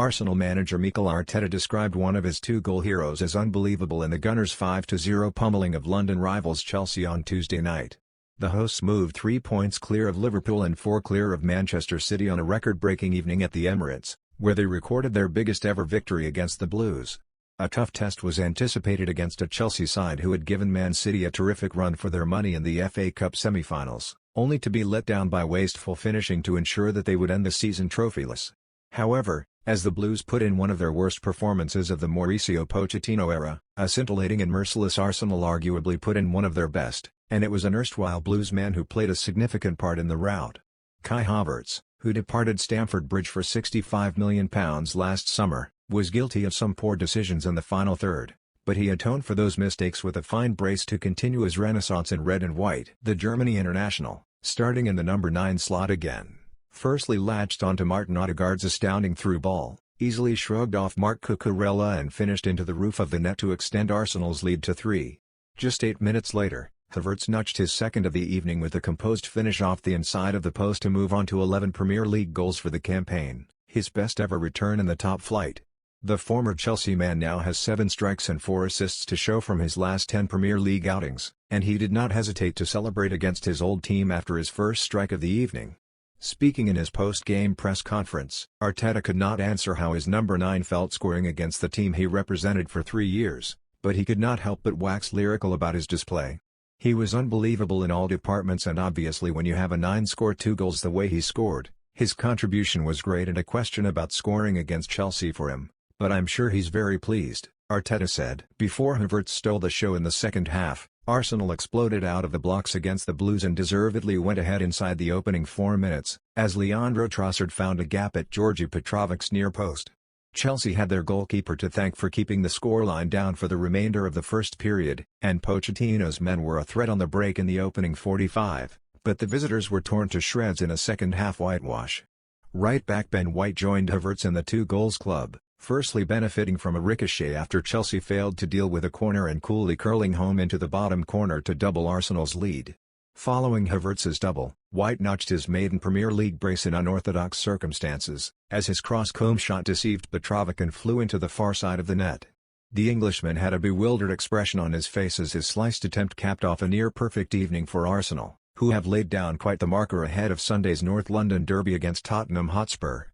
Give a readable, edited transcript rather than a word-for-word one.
Arsenal manager Mikel Arteta described one of his two-goal heroes as unbelievable in the Gunners' 5-0 pummeling of London rivals Chelsea on Tuesday night. The hosts moved 3 points clear of Liverpool and 4 clear of Manchester City on a record-breaking evening at the Emirates, where they recorded their biggest ever victory against the Blues. A tough test was anticipated against a Chelsea side who had given Man City a terrific run for their money in the FA Cup semi-finals, only to be let down by wasteful finishing to ensure that they would end the season trophyless. However, as the Blues put in one of their worst performances of the Mauricio Pochettino era, a scintillating and merciless Arsenal arguably put in one of their best, and it was an erstwhile Blues man who played a significant part in the rout. Kai Havertz, who departed Stamford Bridge for £65 million last summer, was guilty of some poor decisions in the final third, but he atoned for those mistakes with a fine brace to continue his renaissance in red and white. The Germany international, starting in the number 9 slot again, firstly latched onto Martin Odegaard's astounding through ball, easily shrugged off Marc Cucurella and finished into the roof of the net to extend Arsenal's lead to 3. Just 8 minutes later, Havertz nudged his second of the evening with a composed finish off the inside of the post to move on to 11 Premier League goals for the campaign, his best ever return in the top flight. The former Chelsea man now has 7 strikes and 4 assists to show from his last 10 Premier League outings, and he did not hesitate to celebrate against his old team after his first strike of the evening. Speaking in his post-game press conference, Arteta could not answer how his number 9 felt scoring against the team he represented for 3 years, but he could not help but wax lyrical about his display. He was unbelievable in all departments, and obviously when you have a 9 score 2 goals the way he scored, his contribution was great, and a question about scoring against Chelsea for him. But I'm sure he's very pleased, Arteta said. Before Havertz stole the show in the second half, Arsenal exploded out of the blocks against the Blues and deservedly went ahead inside the opening 4 minutes, as Leandro Trossard found a gap at Georgi Petrovic's near post. Chelsea had their goalkeeper to thank for keeping the scoreline down for the remainder of the first period, and Pochettino's men were a threat on the break in the opening 45, but the visitors were torn to shreds in a second-half whitewash. Right-back Ben White joined Havertz in the 2 goals club, firstly benefiting from a ricochet after Chelsea failed to deal with a corner and coolly curling home into the bottom corner to double Arsenal's lead. Following Havertz's double, White notched his maiden Premier League brace in unorthodox circumstances, as his cross-comb shot deceived Petrovic and flew into the far side of the net. The Englishman had a bewildered expression on his face as his sliced attempt capped off a near-perfect evening for Arsenal, who have laid down quite the marker ahead of Sunday's North London derby against Tottenham Hotspur.